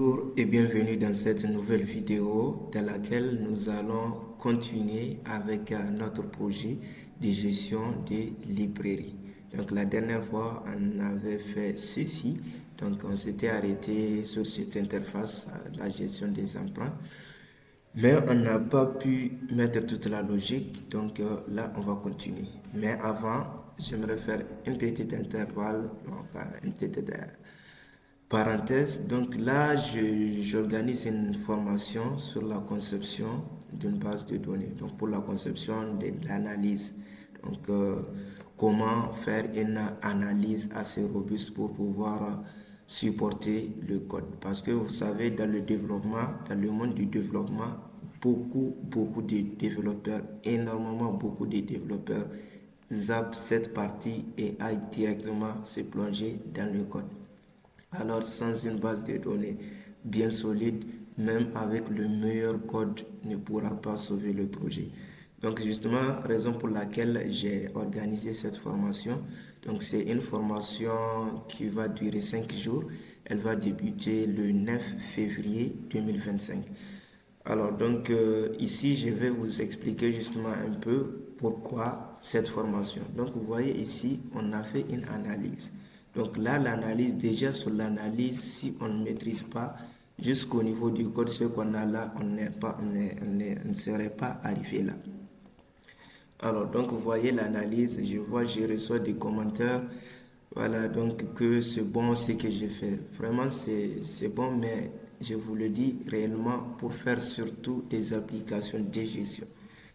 Bonjour et bienvenue dans cette nouvelle vidéo dans laquelle nous allons continuer avec notre projet de gestion des librairies. Donc la dernière fois, on avait fait ceci. Donc on s'était arrêté sur cette interface, la gestion des emprunts. Mais on n'a pas pu mettre toute la logique. Donc là, on va continuer. Mais avant, j'aimerais faire une petite intervalle, donc une petite parenthèse, donc là, j'organise une formation sur la conception d'une base de données. Donc pour la conception de l'analyse. Donc comment faire une analyse assez robuste pour pouvoir supporter le code. Parce que vous savez, dans le développement, dans le monde du développement, beaucoup de développeurs, énormément beaucoup de développeurs zappent cette partie et aillent directement se plonger dans le code. Alors, sans une base de données bien solide, même avec le meilleur code, ne pourra pas sauver le projet. Donc, justement, raison pour laquelle j'ai organisé cette formation. Donc, c'est une formation qui va durer 5 jours. Elle va débuter le 9 février 2025. Alors, donc, ici, je vais vous expliquer justement un peu pourquoi cette formation. Donc, vous voyez ici, on a fait une analyse. Donc là, l'analyse, déjà sur l'analyse, si on ne maîtrise pas jusqu'au niveau du code, ce qu'on a là, on ne serait pas arrivé là. Alors, donc, vous voyez l'analyse, je reçois des commentaires, voilà, donc que c'est bon ce que j'ai fait. Vraiment, c'est bon, mais je vous le dis réellement pour faire surtout des applications de gestion.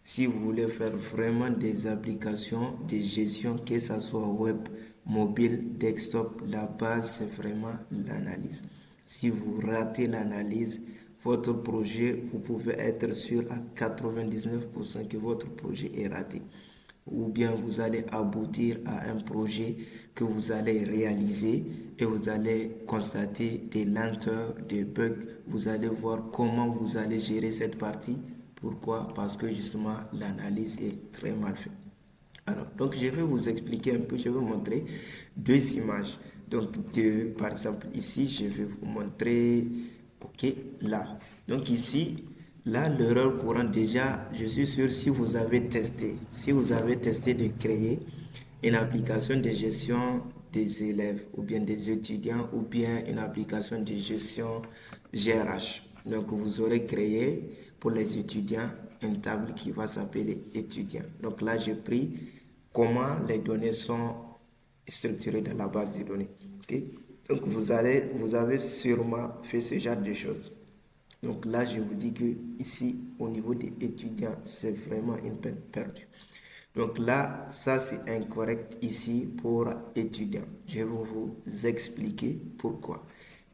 Si vous voulez faire vraiment des applications de gestion, que ce soit web, mobile, desktop, la base, c'est vraiment l'analyse. Si vous ratez l'analyse, votre projet, vous pouvez être sûr à 99% que votre projet est raté. Ou bien vous allez aboutir à un projet que vous allez réaliser et vous allez constater des lenteurs, des bugs. Vous allez voir comment vous allez gérer cette partie. Pourquoi? Parce que justement l'analyse est très mal faite. Alors, donc je vais vous expliquer un peu, je vais vous montrer deux images. Donc, par exemple, ici, je vais vous montrer, ok, là. Donc ici, là, l'erreur courante, déjà, je suis sûr si vous avez testé de créer une application de gestion des élèves ou bien des étudiants ou bien une application de gestion GRH. Donc, vous aurez créé pour les étudiants une table qui va s'appeler étudiants. Donc là, j'ai pris comment les données sont structurées dans la base de données. Okay? Donc vous avez sûrement fait ce genre de choses. Donc là, je vous dis que ici, au niveau des étudiants, c'est vraiment une peine perdue. Donc là, ça c'est incorrect ici pour étudiants. Je vais vous expliquer pourquoi.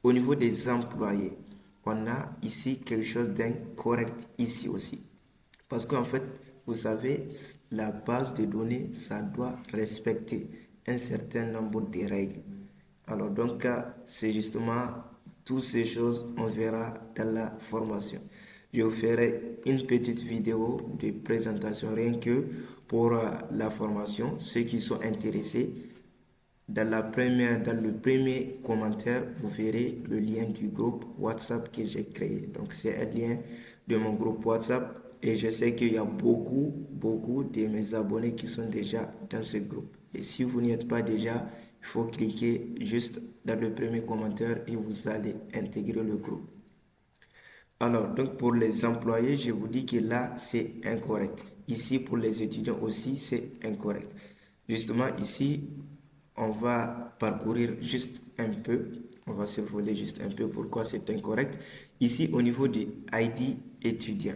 Au niveau des employés, on a ici quelque chose d'incorrect ici aussi. Parce qu'en fait, vous savez, la base de données, ça doit respecter un certain nombre de règles. Alors donc, c'est justement toutes ces choses, on verra dans la formation. Je vous ferai une petite vidéo de présentation rien que pour la formation. Ceux qui sont intéressés, dans le premier commentaire, vous verrez le lien du groupe WhatsApp que j'ai créé. Donc, c'est un lien de mon groupe WhatsApp et je sais qu'il y a beaucoup de mes abonnés qui sont déjà dans ce groupe. Et si vous n'y êtes pas déjà, il faut cliquer juste dans le premier commentaire et vous allez intégrer le groupe. Alors, donc pour les employés, je vous dis que là, c'est incorrect. Ici, pour les étudiants aussi, c'est incorrect. Justement, ici, on va parcourir juste un peu. On va survoler juste un peu pourquoi c'est incorrect. Ici, au niveau du ID étudiant,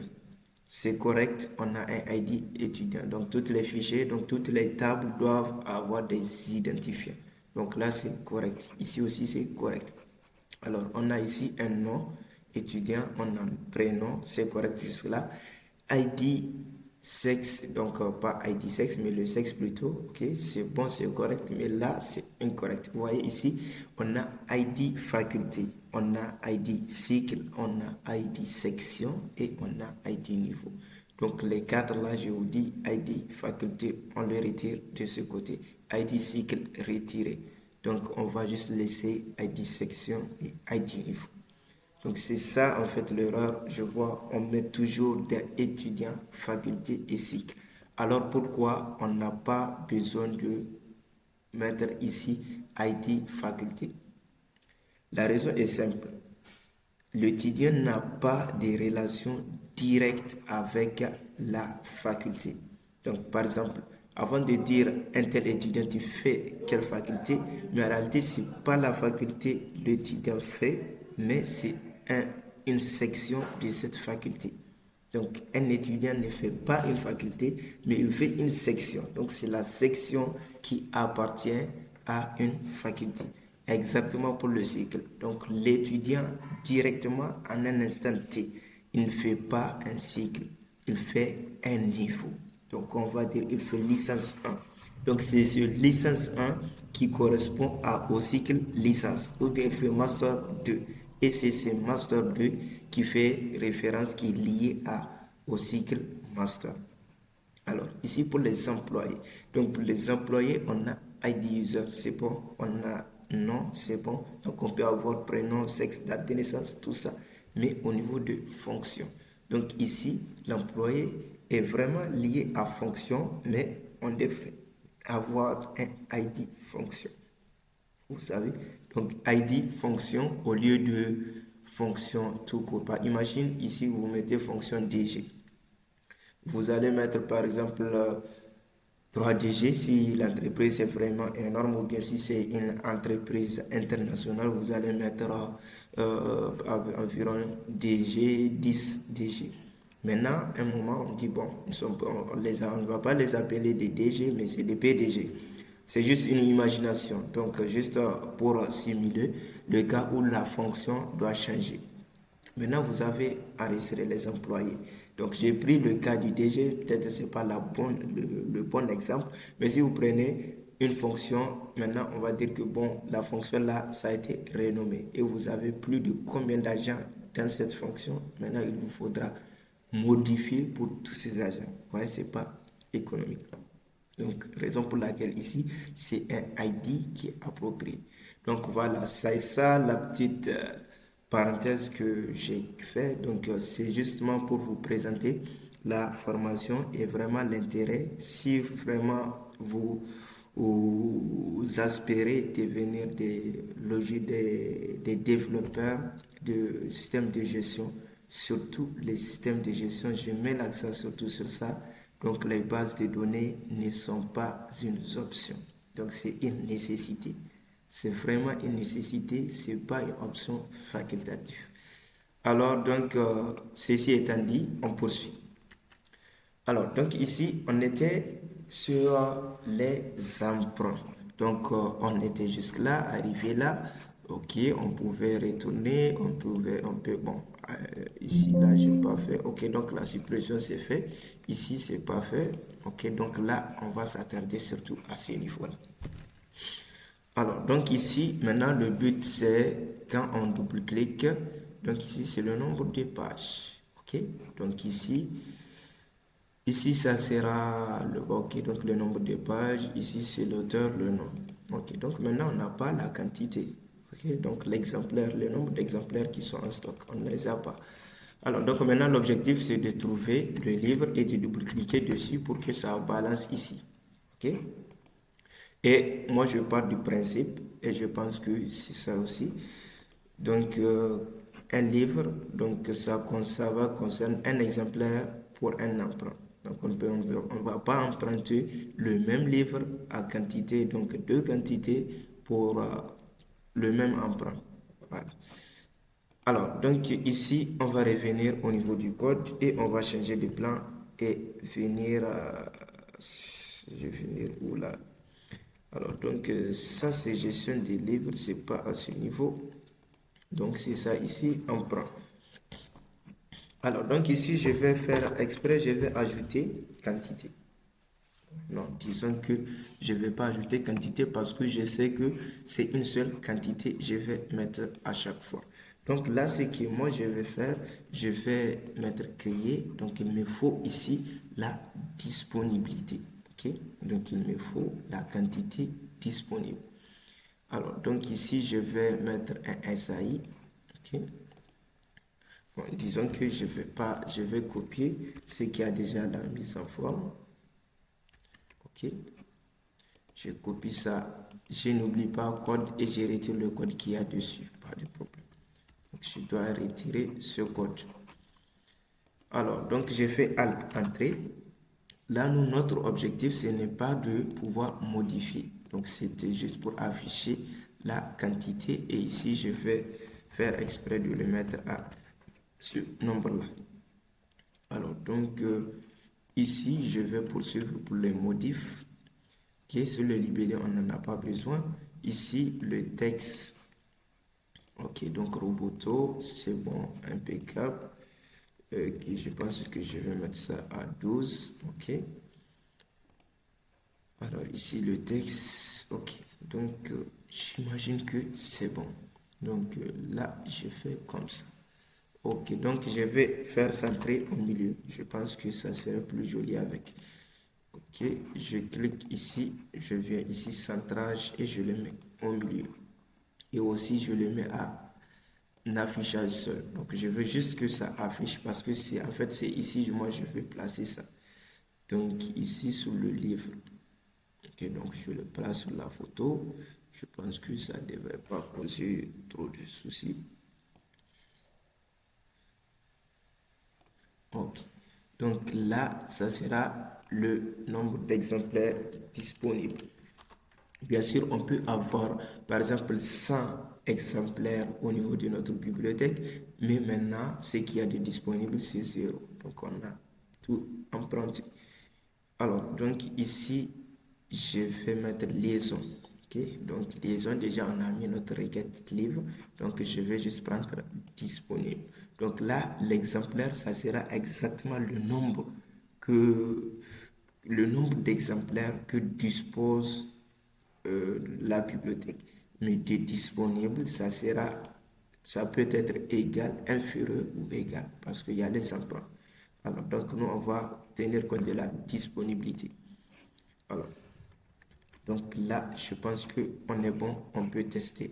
c'est correct. On a un ID étudiant. Donc, tous les fichiers, donc toutes les tables doivent avoir des identifiants. Donc là, c'est correct. Ici aussi, c'est correct. Alors, on a ici un nom étudiant, on a un prénom, c'est correct jusque-là. ID, sexe, donc pas ID sexe, mais le sexe plutôt, ok, c'est bon, c'est correct, mais là, c'est incorrect. Vous voyez ici, on a ID faculté, on a ID cycle, on a ID section et on a ID niveau. Donc, les quatre là, je vous dis, ID faculté, on le retire de ce côté. ID cycle retiré. Donc, on va juste laisser ID section et ID niveau. Donc c'est ça en fait l'erreur, je vois, on met toujours des étudiants, faculté et cycle. Alors pourquoi on n'a pas besoin de mettre ici IT faculté? La raison est simple. L'étudiant n'a pas de relation directe avec la faculté. Donc, par exemple, avant de dire un tel étudiant, tu fais quelle faculté, mais en réalité, ce n'est pas la faculté que l'étudiant fait, mais c'est une section de cette faculté. Donc, un étudiant ne fait pas une faculté, mais il fait une section. Donc, c'est la section qui appartient à une faculté. Exactement pour le cycle. Donc, l'étudiant directement en un instant T, il ne fait pas un cycle, il fait un niveau. Donc, on va dire il fait licence 1. Donc, c'est ce licence 1 qui correspond au cycle licence. Ou bien il fait master 2. Et c'est ce master 2 qui fait référence, qui est lié au cycle master. Alors, ici pour les employés. Donc, pour les employés, on a ID user, c'est bon. On a nom, c'est bon. Donc, on peut avoir prénom, sexe, date de naissance, tout ça. Mais au niveau de fonction. Donc, ici, l'employé est vraiment lié à fonction, mais on devrait avoir un ID fonction. Vous savez, donc ID fonction au lieu de fonction tout court. Imagine ici, vous mettez fonction DG. Vous allez mettre par exemple 3DG si l'entreprise est vraiment énorme ou bien si c'est une entreprise internationale, vous allez mettre environ DG, 10 DG. Maintenant, à un moment, on dit bon, on ne va pas les appeler des DG, mais c'est des PDG. C'est juste une imagination. Donc, juste pour simuler le cas où la fonction doit changer. Maintenant, vous avez enregistré les employés. Donc, j'ai pris le cas du DG, peut-être que ce n'est pas le bon exemple, mais si vous prenez une fonction, maintenant, on va dire que bon, la fonction là, ça a été renommé et vous avez plus de combien d'agents dans cette fonction. Maintenant, il vous faudra modifier pour tous ces agents. Vous voyez, ce n'est pas économique. Donc, raison pour laquelle ici, c'est un ID qui est approprié. Donc, voilà, c'est ça la petite parenthèse que j'ai fait. Donc, c'est justement pour vous présenter la formation et vraiment l'intérêt. Si vraiment vous aspirez devenir des développeurs de systèmes de gestion, surtout les systèmes de gestion, je mets l'accent surtout sur ça. Donc, les bases de données ne sont pas une option. Donc, c'est une nécessité. C'est vraiment une nécessité, ce n'est pas une option facultative. Alors, donc, ceci étant dit, on poursuit. Alors, donc ici, on était sur les emprunts. Donc, on était jusque là, arrivé là. Ok, on pouvait retourner, bon, ici, là, j'ai pas fait. Ok, donc la suppression, c'est fait. Ici, c'est pas fait. Ok, donc là, on va s'attarder surtout à ce niveau-là. Alors, donc ici, maintenant, le but, c'est quand on double-clique, donc ici, c'est le nombre de pages. Ok, donc ici, ça sera donc le nombre de pages. Ici, c'est l'auteur, le nom. Ok, donc maintenant, on n'a pas la quantité. Ok, donc l'exemplaire, le nombre d'exemplaires qui sont en stock, on ne les a pas. Alors, donc maintenant, l'objectif, c'est de trouver le livre et de double-cliquer dessus pour que ça balance ici. Ok? Et moi, je pars du principe, et je pense que c'est ça aussi. Donc, un livre, donc ça va concerner un exemplaire pour un emprunt. Donc, on ne va pas emprunter le même livre à quantité, donc deux quantités pour le même emprunt. Voilà. Alors, donc ici, on va revenir au niveau du code et on va changer de plan et venir je vais venir où là? Alors, donc, ça, c'est gestion des livres, c'est pas à ce niveau. Donc, c'est ça ici, on prend. Alors, donc ici, je vais faire exprès, je vais ajouter quantité. Non, disons que je ne vais pas ajouter quantité parce que je sais que c'est une seule quantité, je vais mettre à chaque fois. Donc là, ce que moi je vais faire, je vais mettre créer. Donc il me faut ici la disponibilité. Ok? Donc il me faut la quantité disponible. Alors, donc ici, je vais mettre un SAI. Ok? Bon, disons que je vais copier ce qui a déjà la mise en forme. Ok, je copie ça, je n'oublie pas le code et je retire le code qu'il y a dessus, pas de problème. Donc, je dois retirer ce code. Alors, donc j'ai fait Alt Entrée. Là, notre objectif, ce n'est pas de pouvoir modifier. Donc, c'était juste pour afficher la quantité. Et ici, je vais faire exprès de le mettre à ce nombre-là. Alors, donc, ici, je vais poursuivre pour les modifs. Ok, sur le libellé, on n'en a pas besoin. Ici, le texte. Ok, donc Roboto, c'est bon, impeccable. Je pense que je vais mettre ça à 12. Ok. Alors ici le texte, ok, donc j'imagine que c'est bon. Donc là, je fais comme ça. Ok, donc je vais faire centrer au milieu. Je pense que ça serait plus joli avec. Ok, je clique ici, je viens ici, centrage, et je le mets au milieu. Et aussi, je le mets à un affichage seul. Donc je veux juste que ça affiche parce que c'est en fait c'est ici, moi je vais placer ça. Donc ici sur le livre. Ok, donc je le place sur la photo. Je pense que ça ne devrait pas causer trop de soucis. Ok. Donc là, ça sera le nombre d'exemplaires disponibles. Bien sûr, on peut avoir, par exemple, 100 exemplaires au niveau de notre bibliothèque, mais maintenant, ce qu'il y a de disponible, c'est zéro. Donc, on a tout emprunté. Alors, donc ici, je vais mettre liaison. Ok, donc liaison, déjà on a mis notre requête livre. Donc je vais juste prendre disponible. Donc là, l'exemplaire, ça sera exactement le nombre d'exemplaires que dispose la bibliothèque. Mais de disponible, ça peut être égal, inférieur ou égal, parce qu'il y a les emprunts. Alors, donc, nous, on va tenir compte de la disponibilité. Alors, donc là, je pense qu'on est bon, on peut tester.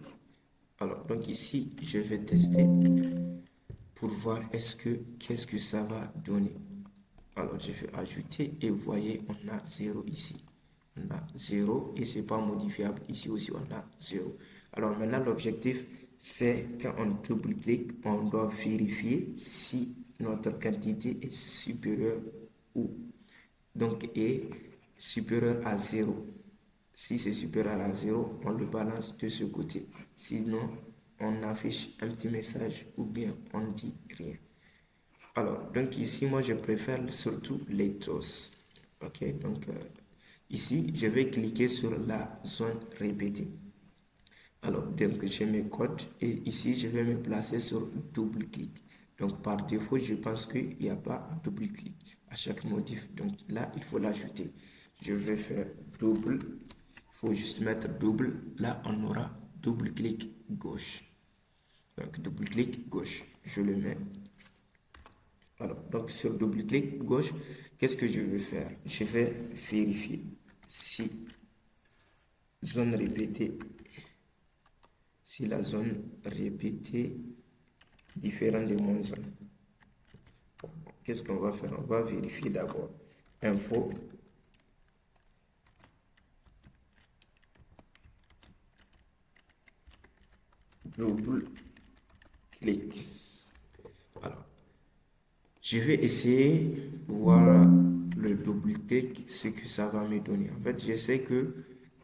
Alors, donc ici, je vais tester pour voir qu'est-ce que ça va donner. Alors, je vais ajouter et vous voyez, on a 0 ici. On a 0 et c'est pas modifiable. Ici aussi, on a 0. Alors maintenant, l'objectif, c'est quand on double-clique, on doit vérifier si notre quantité est supérieure ou donc est supérieure à 0. Si c'est supérieur à 0, on le balance de ce côté. Sinon, on affiche un petit message ou bien on ne dit rien. Alors, donc ici, moi, je préfère surtout les TOS. Ok, donc ici, je vais cliquer sur la zone répétée. Alors, donc j'ai mes codes et ici, je vais me placer sur double-clic. Donc, par défaut, je pense qu'il n'y a pas double-clic à chaque modif. Donc là, il faut l'ajouter. Je vais faire double. Il faut juste mettre double. Là, on aura double-clic gauche. Donc, double-clic gauche. Je le mets. Alors, donc sur double-clic gauche, qu'est-ce que je vais faire? Je vais vérifier si zone répétée, si la zone répétée différente de mon zone. Qu'est-ce qu'on va faire? On va vérifier d'abord info. Double-clic. Alors, je vais essayer de voir le double-clic, ce que ça va me donner. En fait, je sais que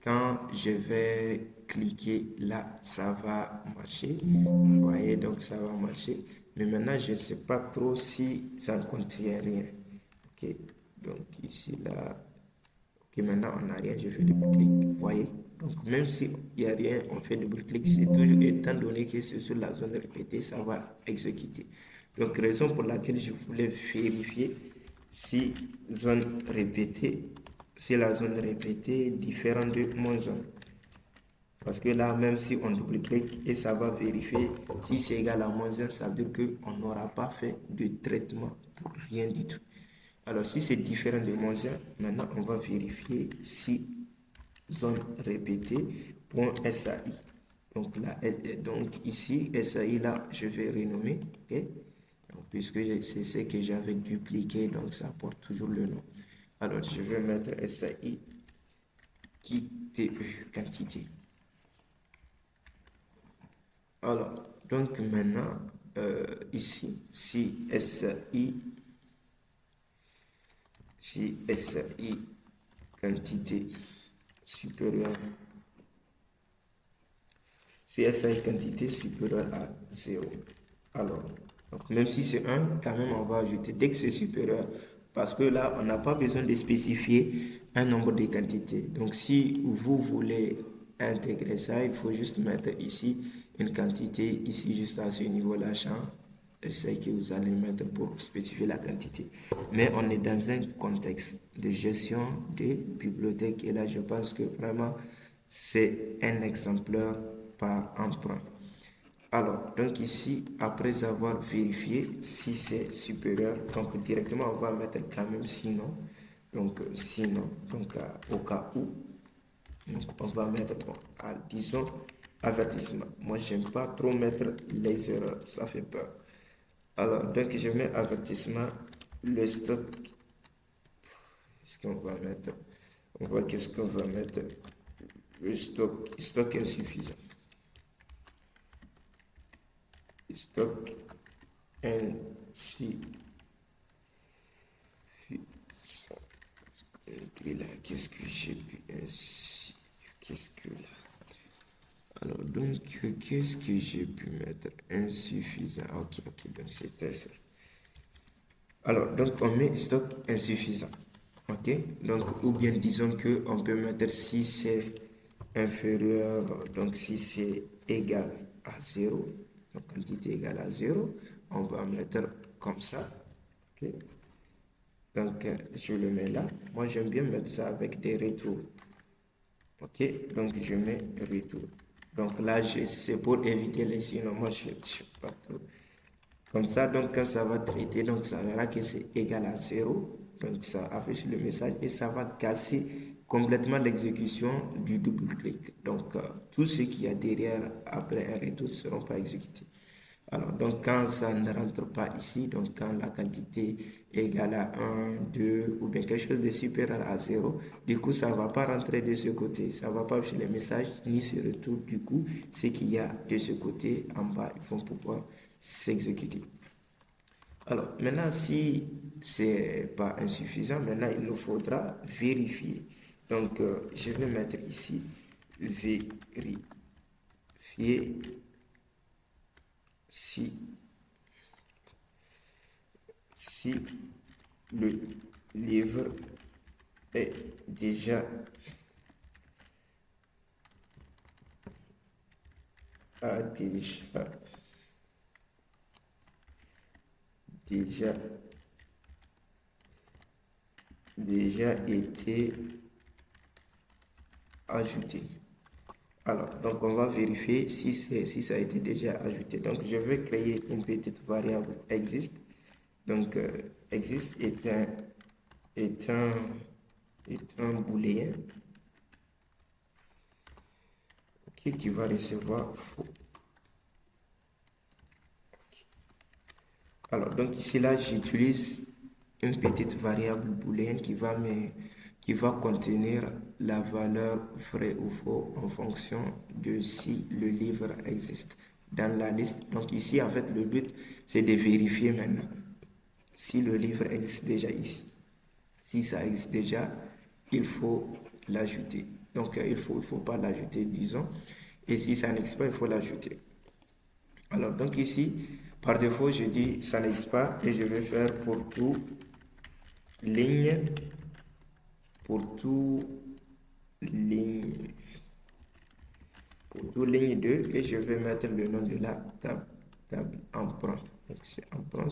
quand je vais cliquer là, ça va marcher. Vous voyez, donc ça va marcher. Mais maintenant, je ne sais pas trop si ça ne contient rien. Ok, donc ici, là. Ok, maintenant, on n'a rien, je fais double-clic. Vous voyez? Donc, même s'il n'y a rien, on fait double-clic. C'est toujours étant donné que c'est sur la zone répétée, ça va exécuter. Donc, raison pour laquelle je voulais vérifier si zone répétée, si la zone répétée est différente de mon zone. Parce que là, même si on double-clique et ça va vérifier si c'est égal à moins 1, ça veut dire qu'on n'aura pas fait de traitement pour rien du tout. Alors, si c'est différent de moins 1, maintenant, on va vérifier si zone répétée, .sai. Donc là, donc ici, SAI, là, je vais renommer. Okay? puisque c'est ce que j'avais dupliqué, donc ça porte toujours le nom. Alors, je vais mettre SAI quantité. Alors, donc maintenant, ici, si SAI quantité supérieure, si SAI quantité supérieure à 0, alors, donc même si c'est 1, quand même on va ajouter dès que c'est supérieur, parce que là, on n'a pas besoin de spécifier un nombre de quantités. Donc si vous voulez intégrer ça, il faut juste mettre ici une quantité, ici juste à ce niveau-là, champ, c'est que vous allez mettre pour spécifier la quantité. Mais on est dans un contexte de gestion des bibliothèques et là, je pense que vraiment, c'est un exemplaire par emprunt. Alors, donc ici, après avoir vérifié si c'est supérieur, donc directement on va mettre quand même sinon. Donc sinon, donc au cas où, donc on va mettre, bon, disons, avertissement. Moi, j'aime pas trop mettre les erreurs, ça fait peur. Alors, donc je mets avertissement, le stock, qu'est-ce qu'on va mettre? On voit qu'est-ce qu'on va mettre. Le stock insuffisant. Stock insuffisant. Là, qu'est-ce que j'ai pu ainsi? Qu'est-ce que là? Alors, donc, qu'est-ce que j'ai pu mettre? Insuffisant. Ok, donc c'était ça. Alors, donc, on met stock insuffisant. Ok, donc, ou bien disons que on peut mettre si c'est inférieur, donc si c'est égal à 0, donc quantité égale à 0, on va mettre comme ça. Ok, donc je le mets là. Moi, j'aime bien mettre ça avec des retours. Ok, donc je mets retour. Donc là, c'est pour éviter les sinon. Moi, je ne sais pas trop. Comme ça, donc quand ça va traiter, donc ça verra que c'est égal à 0. Donc ça affiche le message et ça va casser complètement l'exécution du double-clic. Donc tout ce qu'il y a derrière après un retour ne seront pas exécutés. Alors, donc quand ça ne rentre pas ici, donc quand la quantité est égale à 1, 2 ou bien quelque chose de supérieur à 0, du coup ça ne va pas rentrer de ce côté, ça ne va pas afficher les messages ni ce retour. Du coup, ce qu'il y a de ce côté en bas, ils vont pouvoir s'exécuter. Alors, maintenant, si ce n'est pas insuffisant, maintenant il nous faudra vérifier. Donc, je vais mettre ici vérifier si le livre est déjà a déjà été ajouté. Alors, donc on va vérifier si ça a été déjà ajouté. Donc, je vais créer une petite variable exist. Donc, exist est un booléen qui va recevoir faux. Alors, donc ici, là, j'utilise une petite variable booléenne qui va contenir la valeur vrai ou faux en fonction de si le livre existe dans la liste. Donc ici, en fait, le but, c'est de vérifier maintenant si le livre existe déjà ici. Si ça existe déjà, il faut l'ajouter. Donc, il faut pas l'ajouter, disons. Et si ça n'existe pas, il faut l'ajouter. Alors, donc ici, par défaut, je dis ça n'existe pas et je vais faire pour tout ligne, pour tout ligne, pour tout ligne 2 et je vais mettre le nom de la table emprunt. Donc, c'est emprunt,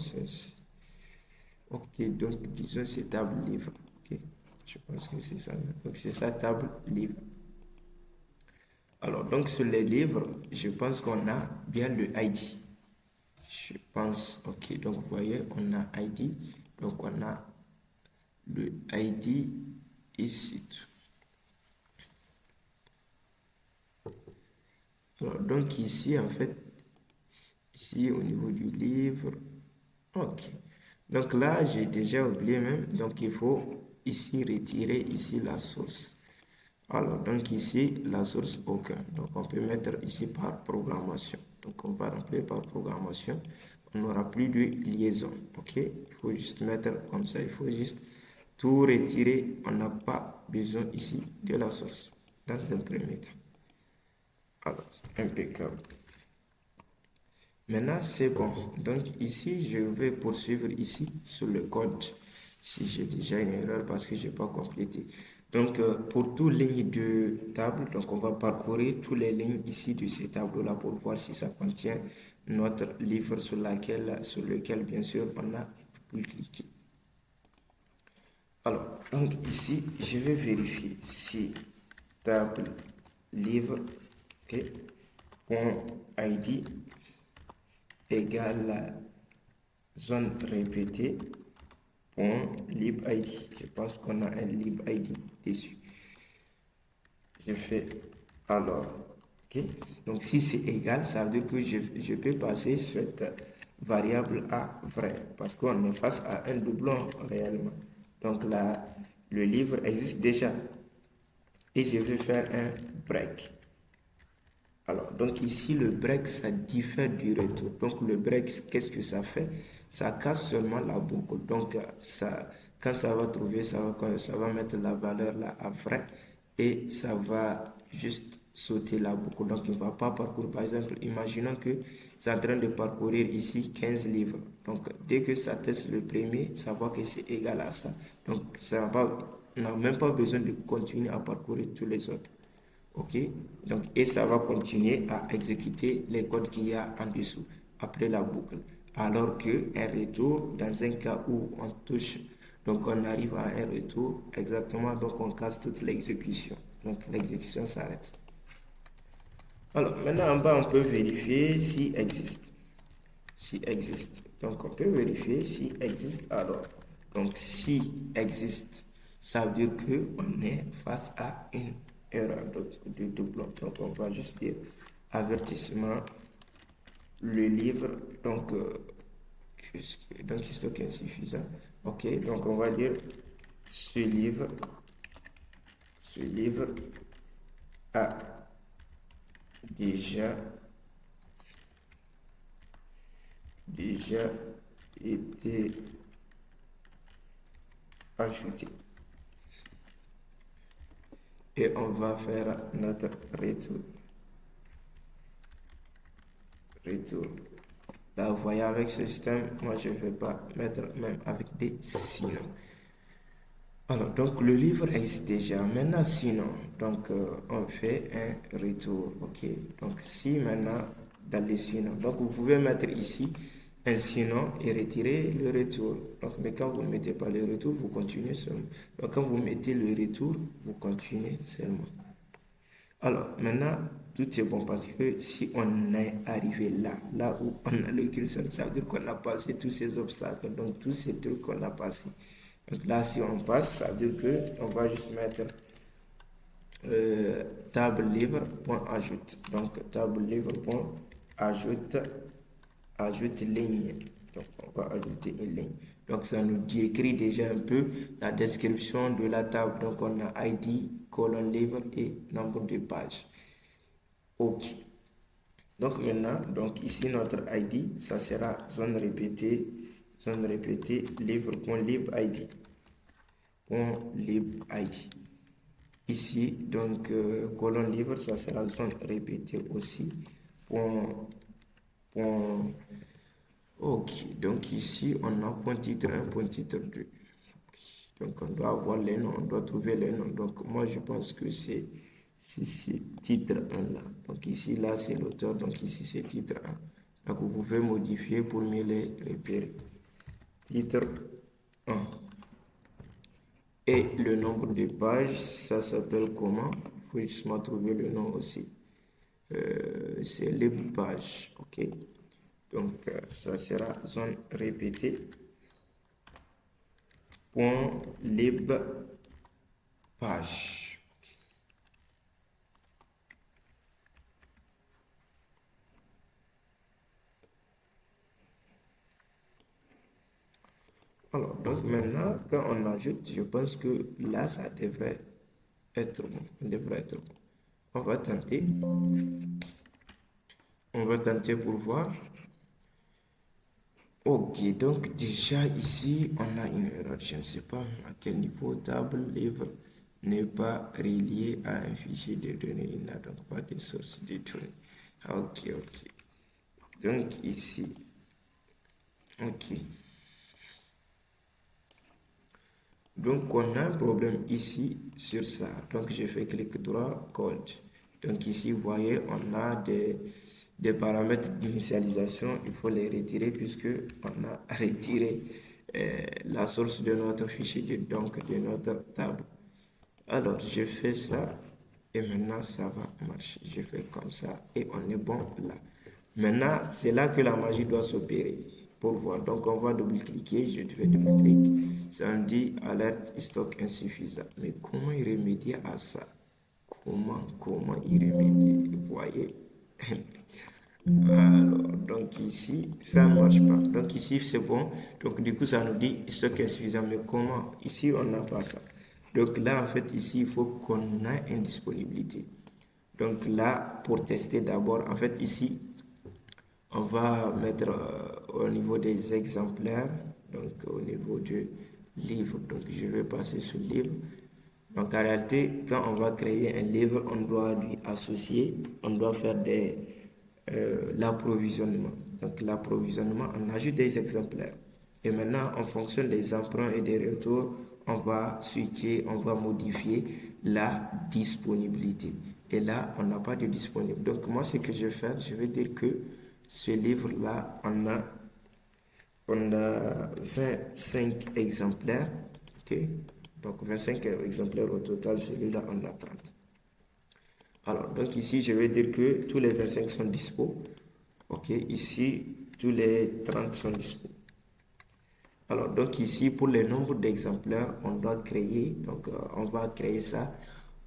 ok, donc disons c'est table livre. Ok, je pense que c'est ça. Donc, c'est ça, table livre. Alors, donc sur les livres, je pense qu'on a bien le ID. Je pense, ok, donc vous voyez, on a ID, donc on a le ID ici. Alors, donc ici, en fait, ici au niveau du livre, Ok. Donc là, j'ai déjà oublié même. Donc il faut ici retirer ici la source. Alors, donc ici, la source aucun. Donc on peut mettre ici par programmation. Donc on va remplir par programmation. On n'aura plus de liaison. Ok. Il faut juste mettre comme ça. Il faut juste tout retirer. On n'a pas besoin ici de la source. Dans un premier temps. Alors, impeccable. Maintenant, c'est bon. Donc ici, je vais poursuivre ici sur le code. Si j'ai déjà une erreur parce que je n'ai pas complété. Donc, pour toutes lignes de table, donc on va parcourir toutes les lignes ici de ces tableaux-là pour voir si ça contient notre livre sur lequel, bien sûr, on a pu cliquer. Alors, donc ici, je vais vérifier si table livre, ok, point ID égale zone répétée point lib ID. Je pense qu'on a un lib ID dessus. Je fais alors, ok. Donc si c'est égal, ça veut dire que je peux passer cette variable à vrai parce qu'on est face à un doublon réellement. Donc là, le livre existe déjà et je vais faire un break. Alors, donc ici, le break, ça diffère du retour. Donc, le break, qu'est-ce que ça fait? Ça casse seulement la boucle. Donc, quand ça va trouver, ça va mettre la valeur là à vrai et ça va juste sauter la boucle. Donc, il ne va pas parcourir. Par exemple, imaginons que c'est en train de parcourir ici 15 livres. Donc, dès que ça teste le premier, ça voit que c'est égal à ça. Donc, ça n'a même pas besoin de continuer à parcourir tous les autres. Ok, donc et ça va continuer à exécuter les codes qu'il y a en dessous après la boucle. Alors que un retour dans un cas où on touche, donc on arrive à un retour exactement, donc on casse toute l'exécution. Donc l'exécution s'arrête. Alors maintenant en bas on peut vérifier si existe. Si existe. Donc on peut vérifier si existe alors. Donc si existe, ça veut dire qu'on est face à une erreur de doublon. Donc on va juste dire avertissement, le livre, donc stock insuffisant. Ok, donc on va dire ce livre, ce livre a déjà, déjà été ajouté. Et on va faire notre retour. Là, vous voyez, avec ce système, moi, je ne vais pas mettre même avec des sinon. Alors, donc, le livre existe déjà. Maintenant, sinon, donc, on fait un retour. OK. Donc, si maintenant, dans les sinon, donc, vous pouvez mettre ici un sinon et retirer le retour. Donc, mais quand vous ne mettez pas le retour, vous continuez seulement. Donc, quand vous mettez le retour, vous continuez seulement. Alors, maintenant, tout est bon parce que si on est arrivé là où on a le curseur, ça veut dire qu'on a passé tous ces obstacles, donc tous ces trucs qu'on a passés. Donc là, si on passe, ça veut dire qu'on va juste mettre table livre.ajoute. Donc, table livre.ajoute, ajoute ligne. Donc, on va ajouter une ligne. Donc, ça nous décrit déjà un peu la description de la table. Donc, on a ID, colonne livre et nombre de pages. OK. Donc, maintenant, donc ici, notre ID, ça sera zone répétée, livre.libid. .libid. Ici, donc, colonne livre, ça sera zone répétée aussi. Ok, donc ici, on a point titre 1, point titre 2. Donc, on doit avoir les noms, on doit trouver les noms. Donc, moi, je pense que c'est titre 1 là. Donc, ici, là, c'est l'auteur. Donc, ici, c'est titre 1. Donc, vous pouvez modifier pour mieux les repérer. Titre 1. Et le nombre de pages, ça s'appelle comment? Il faut justement trouver le nom aussi. C'est les pages, ok? Donc, ça sera zone répétée. Point lib page. Alors, donc maintenant, quand on ajoute, je pense que là, ça devrait être bon. On devrait être bon. On va tenter. On va tenter pour voir. Ok, donc déjà ici, on a une erreur. Je ne sais pas à quel niveau table livre n'est pas relié à un fichier de données. Il n'a donc pas de source de données. Ok, ok. Donc ici, ok. Donc on a un problème ici sur ça. Donc je fais clic droit, code. Donc ici, vous voyez, on a des paramètres d'initialisation. Il faut les retirer puisque on a retiré la source de notre fichier, donc de notre table. Alors je fais ça et maintenant ça va marcher. Je fais comme ça et on est bon là. Maintenant, c'est là que la magie doit s'opérer pour voir. Donc, on va double-cliquer. Je fais double-clic. Ça me dit alerte stock insuffisant. Mais comment y remédier à ça? Comment y remédier? Vous voyez? Alors, donc ici, ça ne marche pas. Donc ici, c'est bon. Donc du coup, ça nous dit stock insuffisant. Mais comment? Ici, on n'a pas ça. Donc là, en fait, ici, il faut qu'on ait une disponibilité. Donc là, pour tester d'abord, en fait, ici, on va mettre au niveau des exemplaires, donc au niveau du livre. Donc je vais passer sur le livre. Donc en réalité, quand on va créer un livre, on doit lui associer, on doit faire l'approvisionnement. Donc l'approvisionnement, on ajoute des exemplaires. Et maintenant, en fonction des emprunts et des retours, on va switcher, on va modifier la disponibilité. Et là, on n'a pas de disponible. Donc moi, ce que je vais faire, je vais dire que ce livre-là, on a 25 exemplaires. Ok? Donc 25 exemplaires au total, celui-là, on a 30. Alors, donc ici, je vais dire que tous les 25 sont dispo. Ok, ici, tous les 30 sont dispo. Alors, donc ici, pour le nombre d'exemplaires, on doit créer, donc on va créer ça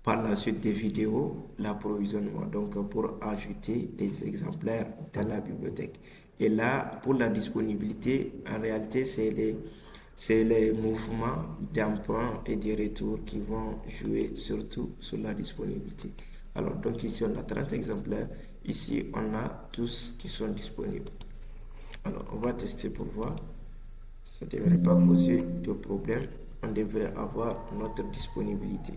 par la suite des vidéos, l'approvisionnement, donc pour ajouter des exemplaires dans la bibliothèque. Et là, pour la disponibilité, en réalité, c'est les mouvements d'emprunt et de retour qui vont jouer surtout sur la disponibilité. Alors, donc ici, on a 30 exemplaires. Ici, on a tous qui sont disponibles. Alors, on va tester pour voir. Ça ne devrait pas poser de problème. On devrait avoir notre disponibilité.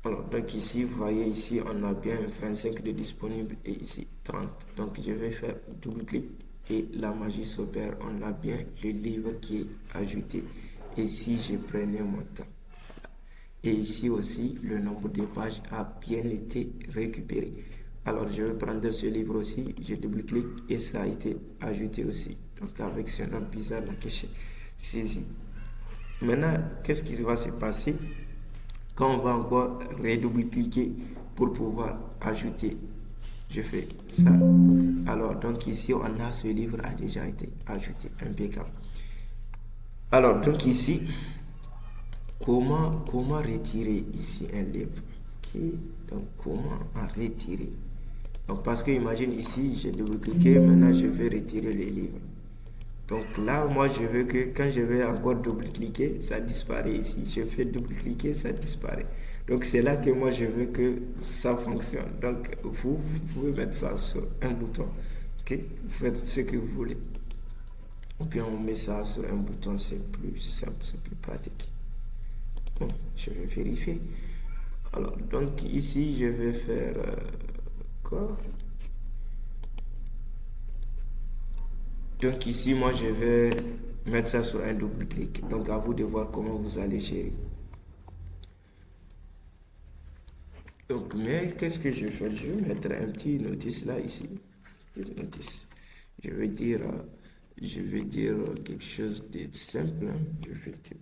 Alors, donc ici, vous voyez ici, on a bien 25 de disponible et ici 30. Donc, je vais faire double-clic et la magie s'opère. On a bien le livre qui est ajouté. Et si je prenais mon temps. Et ici aussi, le nombre de pages a bien été récupéré. Alors, je vais prendre ce livre aussi, je double-clique et ça a été ajouté aussi. Donc, avec ce nom bizarre là que j'ai saisi. Maintenant, qu'est-ce qui va se passer quand on va encore redouble-cliquer pour pouvoir ajouter? Je fais ça. Alors, donc ici, on a ce livre a déjà été ajouté. Impeccable. Alors, donc ici, comment retirer ici un livre? Ok, donc comment en retirer? Donc parce que imagine ici, j'ai double-cliqué, maintenant je vais retirer le livre. Donc là, moi je veux que quand je vais encore double-cliquer, ça disparaît ici. Je fais double-cliquer, ça disparaît. Donc c'est là que moi je veux que ça fonctionne. Donc vous pouvez mettre ça sur un bouton. Ok, vous faites ce que vous voulez. Ou bien on met ça sur un bouton, c'est plus simple, c'est plus pratique. Bon, je vais vérifier. Alors, donc ici, je vais faire quoi? Donc ici, moi, je vais mettre ça sur un double clic. Donc, à vous de voir comment vous allez gérer. Donc, mais qu'est-ce que je vais faire? Je vais mettre un petit notice là, ici. Petite notice. Je vais dire quelque chose de simple, hein. Je vais dire,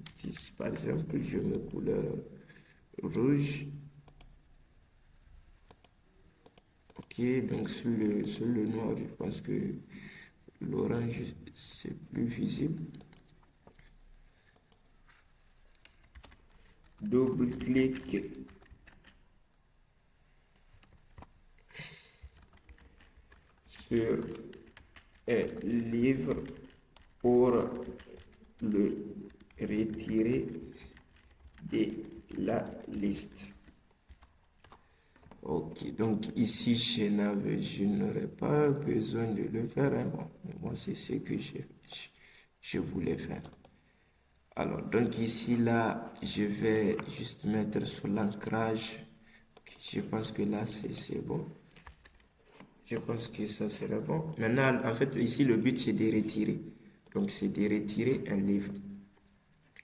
par exemple, je mets couleur rouge. Ok, donc sur le noir, je pense que l'orange, c'est plus visible. Double-clic sur un livre pour le retirer de la liste. Ok, donc ici, je n'aurais pas besoin de le faire. Hein. Bon, mais moi, c'est ce que je voulais faire. Alors, donc ici, là, je vais juste mettre sur l'ancrage. Okay, je pense que là, c'est bon. Je pense que ça serait bon. Maintenant, en fait, ici, le but, c'est de retirer. Donc, c'est de retirer un livre.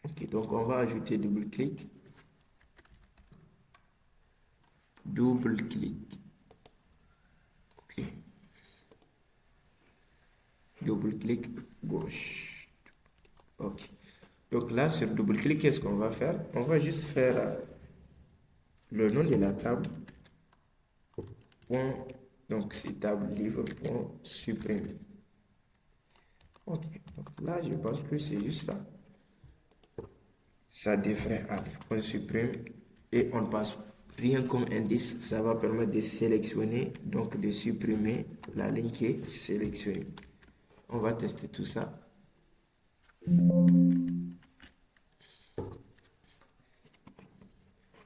Ok, donc on va ajouter double-clic. Double-clic. Ok. Double-clic gauche. Ok. Donc là, sur double-clic, qu'est-ce qu'on va faire? On va juste faire le nom de la table. Point, donc c'est table livre point supprimer. Ok. Donc là, je pense que c'est juste ça. Ça devrait aller. On supprime et on passe rien comme indice. Ça va permettre de sélectionner, donc de supprimer la ligne qui est sélectionnée. On va tester tout ça.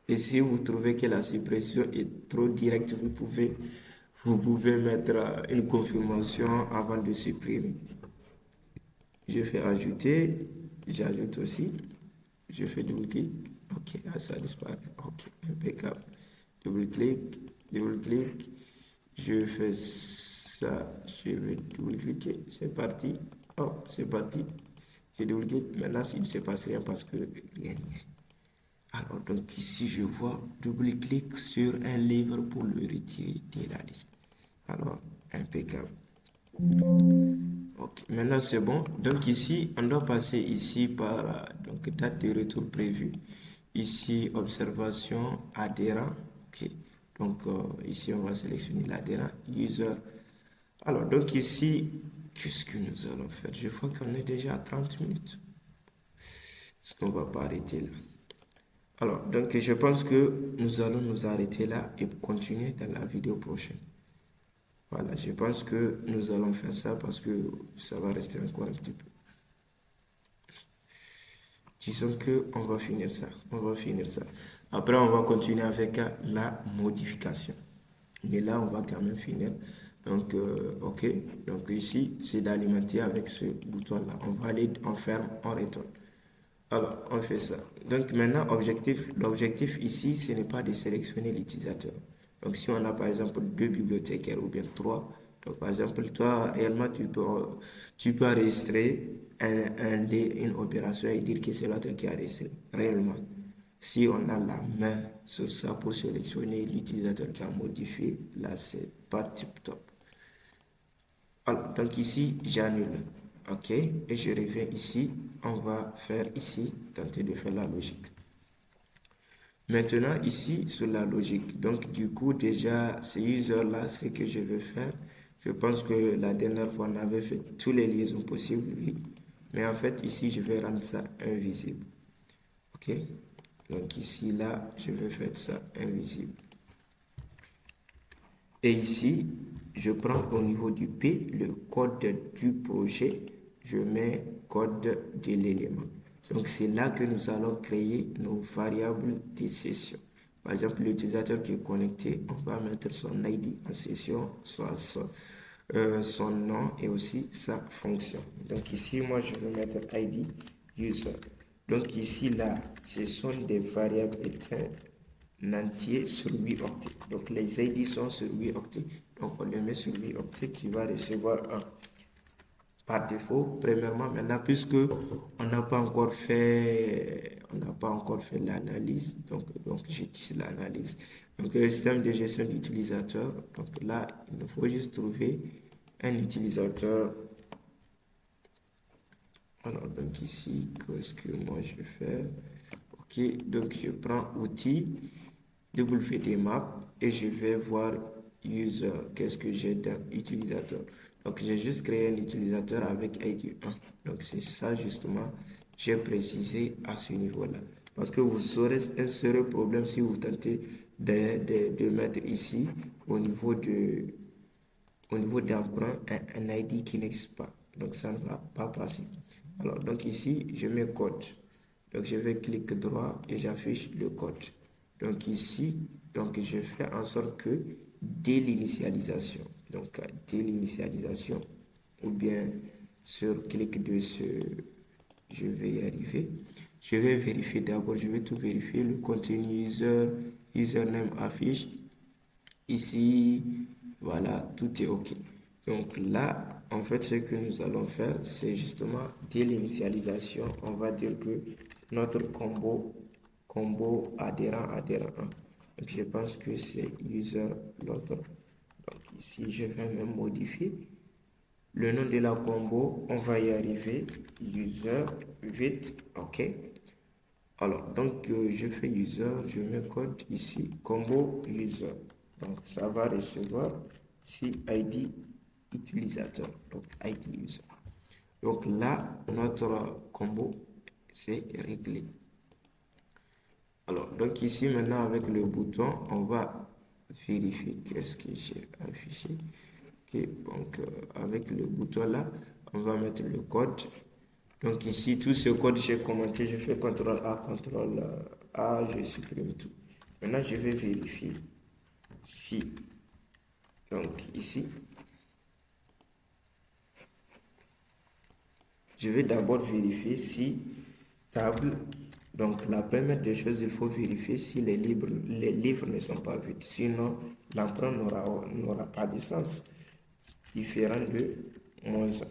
Et si vous trouvez que la suppression est trop directe, vous pouvez mettre une confirmation avant de supprimer. Je fais ajouter, j'ajoute aussi, je fais double-clic, ok, ça disparaît, ok, impeccable. Double-clic, double-clic, je fais ça, je vais double-cliquer, c'est parti, hop, c'est parti. Je double-clic, maintenant il ne se passe rien parce que rien n'y est. Alors, donc ici, je vois double-clic sur un livre pour le retirer de la liste. Alors, impeccable. Ok, maintenant c'est bon. Donc ici, on doit passer ici par donc, date de retour prévue. Ici, observation adhérent. Ok, donc ici, on va sélectionner l'adhérent user. Alors, donc ici, qu'est-ce que nous allons faire? Je vois qu'on est déjà à 30 minutes. Est-ce qu'on va pas arrêter là? Alors, donc je pense que nous allons nous arrêter là et continuer dans la vidéo prochaine. Voilà, je pense que nous allons faire ça parce que ça va rester encore un petit peu. Disons que on va finir ça. On va finir ça. Après, on va continuer avec la modification. Mais là, on va quand même finir. Donc, ok. Donc ici, c'est d'alimenter avec ce bouton-là. On valide, on ferme, on retourne. Alors, on fait ça. Donc maintenant, l'objectif ici, ce n'est pas de sélectionner l'utilisateur. Donc si on a par exemple deux bibliothécaires ou bien trois, donc par exemple, toi, réellement, tu peux enregistrer une opération et dire que c'est l'autre qui a enregistré. Réellement. Si on a la main sur ça pour sélectionner l'utilisateur qui a modifié, là, c'est pas tip top. Alors, donc ici, j'annule. OK. Et je reviens ici. On va faire ici, tenter de faire la logique. Maintenant, ici, sur la logique. Donc, du coup, déjà, ces users-là, ce que je vais faire, je pense que la dernière fois, on avait fait toutes les liaisons possibles, oui. Mais en fait, ici, je vais rendre ça invisible. OK. Donc, ici, là, je vais faire ça invisible. Et ici, je prends au niveau du P le code du projet, je mets code de l'élément. Donc c'est là que nous allons créer nos variables de session. Par exemple, l'utilisateur qui est connecté, on va mettre son ID en session, soit son nom et aussi sa fonction. Donc ici, moi, je vais mettre ID user. Donc ici, là, ce sont des variables éteintes entier sur 8 octets. Donc les ID sont sur 8 octets. Donc on les met sur 8 octets qui va recevoir 1. Par défaut, premièrement, maintenant, puisque on n'a pas encore fait l'analyse, donc j'utilise l'analyse. Donc le système de gestion d'utilisateur, donc là, il nous faut juste trouver un utilisateur. Alors, donc ici, qu'est-ce que moi je fais? Ok, donc je prends outil WDMap et je vais voir user, qu'est-ce que j'ai dans utilisateur. Donc j'ai juste créé un utilisateur avec ID 1. Donc c'est ça justement, j'ai précisé à ce niveau-là. Parce que vous aurez un seul problème si vous tentez de mettre ici au niveau au niveau d'emprunt un ID qui n'existe pas. Donc, ça ne va pas passer. Alors, donc ici, je mets code. Donc, je vais cliquer droit et j'affiche le code. Donc, ici, donc, je fais en sorte que dès l'initialisation, donc, dès l'initialisation, ou bien sur clic dessus, je vais y arriver. Je vais vérifier d'abord, je vais tout vérifier. Le contenu username affiche. Ici, voilà, tout est OK. Donc là, en fait, ce que nous allons faire, c'est justement dès l'initialisation, on va dire que notre combo adhérent 1. Donc je pense que c'est user l'autre. Donc ici, je vais même modifier le nom de la combo. On va y arriver. User, vite, OK. Alors, donc, je fais user, je mets code ici, combo user. Donc, ça va recevoir ici ID utilisateur, donc ID user. Donc là, notre combo, c'est réglé. Alors, donc ici, maintenant, avec le bouton, on va vérifier qu'est-ce que j'ai affiché. Okay, donc, avec le bouton là, on va mettre le code. Donc ici, tout ce code, j'ai commenté, je fais CTRL A, je supprime tout. Maintenant, je vais vérifier si, donc ici, je vais d'abord vérifier si table, donc la première des choses, il faut vérifier si les livres ne sont pas vides. Sinon, l'emprunt n'aura pas de sens différent de -1.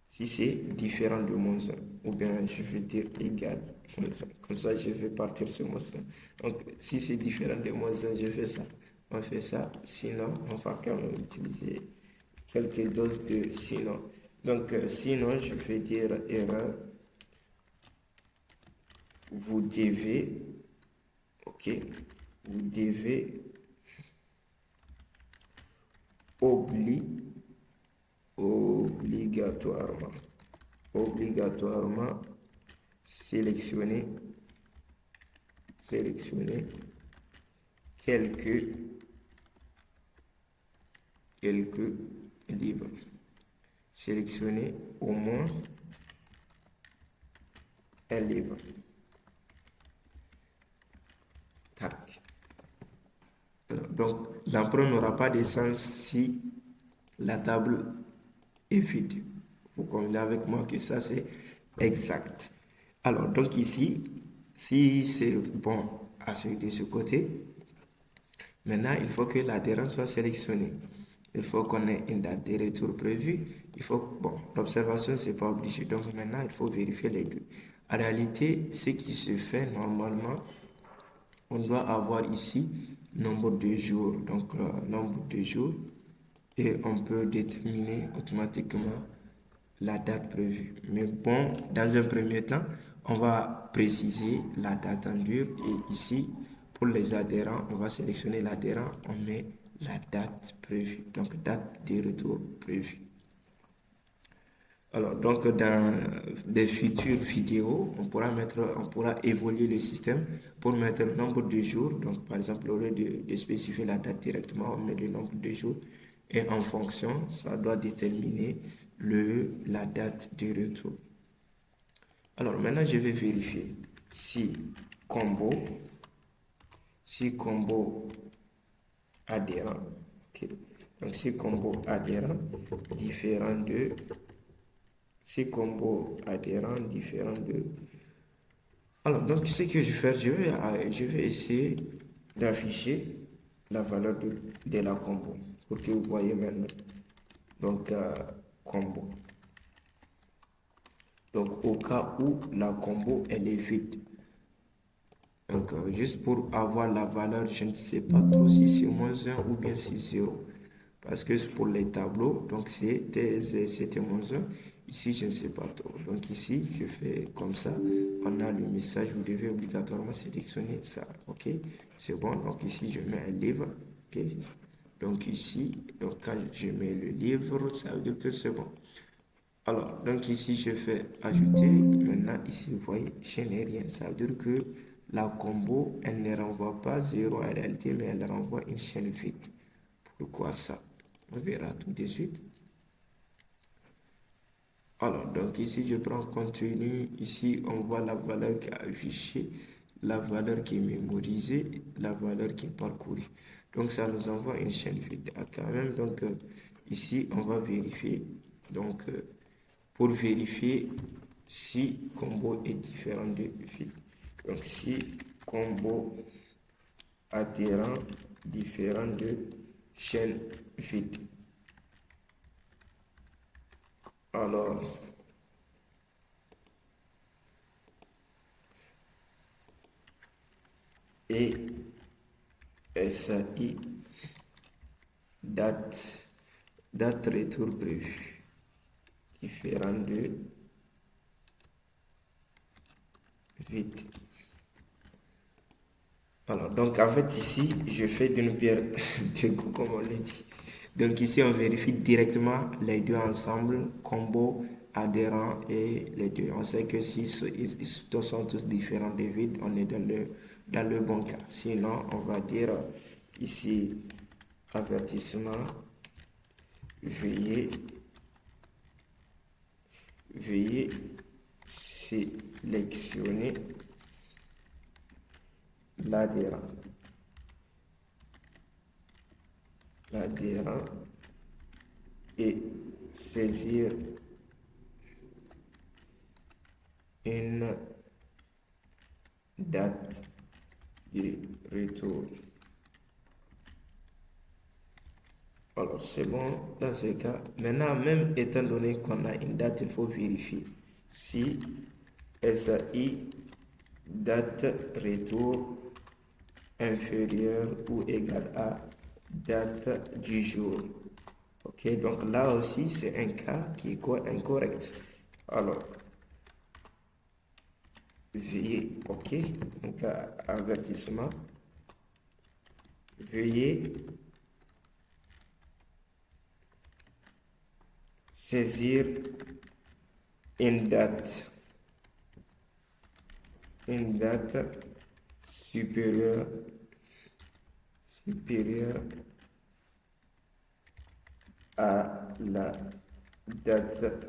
Si c'est différent de -1, ou bien je vais dire égal, comme ça je vais partir sur mon stade. Donc si c'est différent de -1, je fais ça. On fait ça, sinon on va quand même utiliser quelques doses de sinon. Donc sinon je vais dire erreur, vous devez, ok, vous devez obligatoirement sélectionner quelques livres. Sélectionner au moins un livre. Tac. Alors, donc, l'emprunt n'aura pas de sens si la table est vide. Vous convenez avec moi que ça, c'est exact. Alors, donc ici, si c'est bon à ce de ce côté, maintenant, il faut que l'adhérent soit sélectionné. Il faut qu'on ait une date de retour prévue. Il faut, bon, l'observation, c'est pas obligé. Donc maintenant, il faut vérifier les deux. En réalité, ce qui se fait normalement, on doit avoir ici nombre de jours. Donc, nombre de jours. Et on peut déterminer automatiquement la date prévue. Mais bon, dans un premier temps, on va préciser la date en dur. Et ici, pour les adhérents, on va sélectionner l'adhérent. On met la date prévue. Donc, date de retour prévue. Alors, donc, dans des futures vidéos, on pourra évoluer le système pour mettre le nombre de jours. Donc, par exemple, au lieu de spécifier la date directement, on met le nombre de jours. Et en fonction, ça doit déterminer la date de retour. Alors, maintenant, je vais vérifier si combo adhérent, okay. Donc, si combo adhérent différent de alors, donc ce que je vais faire, je vais essayer d'afficher la valeur de la combo pour que vous voyez maintenant. Donc combo, donc au cas où la combo elle est vide. Donc juste pour avoir la valeur, je ne sais pas trop si c'est -1 ou bien c'est 0. Parce que pour les tableaux, donc c'était -1. Ici, je ne sais pas trop. Donc ici, je fais comme ça. On a le message, vous devez obligatoirement sélectionner ça. OK, c'est bon. Donc ici, je mets un livre. OK. Donc ici, donc quand je mets le livre, ça veut dire que c'est bon. Alors, donc ici, je fais ajouter. Maintenant, ici, vous voyez, je n'ai rien. Ça veut dire que la combo, elle ne renvoie pas 0 en réalité, mais elle renvoie une chaîne vide. quoi ça? On verra tout de suite. Alors, donc ici, je prends contenu. Ici, on voit la valeur qui est affichée, la valeur qui est mémorisée, la valeur qui est parcourue. Donc, ça nous envoie une chaîne vide. Quand même, donc, ici, on va vérifier. Donc, pour vérifier si combo est différent de vide. Donc, si combo adhérent différent de chaîne vide. Alors, et SAI date retour prévu différent de vide. Alors, donc en fait ici, je fais d'une pierre deux coups comme on l'a dit. Donc ici, on vérifie directement les deux ensemble, combo, adhérent et les deux. On sait que si ils sont tous différents des vides, on est dans le bon cas. Sinon, on va dire ici, avertissement, veuillez sélectionner l'adhérent et saisir une date de retour. Alors, c'est bon dans ce cas. Maintenant, même étant donné qu'on a une date, il faut vérifier si SAI date retour inférieure ou égale à date du jour. Ok, donc là aussi, c'est un cas qui est incorrect. Alors, veuillez, ok, donc avertissement, veuillez saisir une date supérieure à la date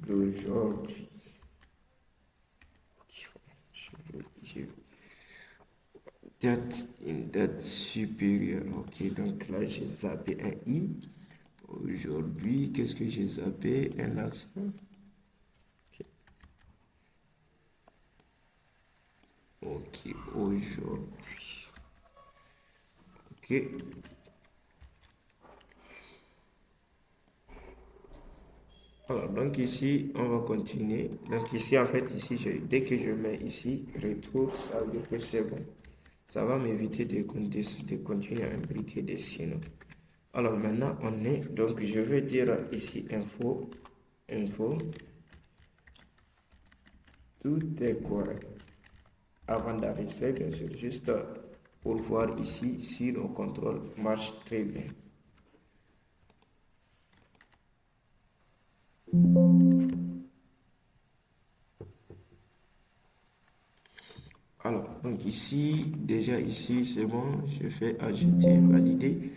d'aujourd'hui. Une date supérieure. Ok, donc là j'ai zappé un i. Aujourd'hui, qu'est-ce que j'ai zappé? Un accent. Ok, aujourd'hui. Ok. Alors, donc ici, on va continuer. Donc ici, en fait, ici, dès que je mets ici, retour, ça veut dire que c'est bon. Ça va m'éviter de continuer à imbriquer des signaux. Alors maintenant, on est, donc je vais dire ici info, tout est correct. Avant d'arrêter, bien sûr, juste pour voir ici si le contrôle marche très bien. Alors, donc ici, déjà ici, c'est bon, je fais ajouter, valider.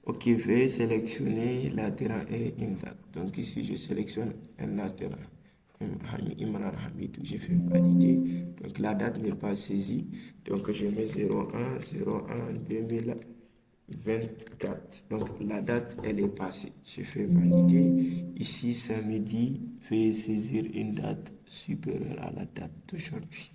Ok, veuillez sélectionner l'adhérent et une date. Donc ici, je sélectionne un adhérent. Imran Hamidou, je fais valider. Donc la date n'est pas saisie. Donc je mets 01/01/2024. Donc la date, elle est passée. Je fais valider. Ici, samedi, veuillez saisir une date supérieure à la date d'aujourd'hui.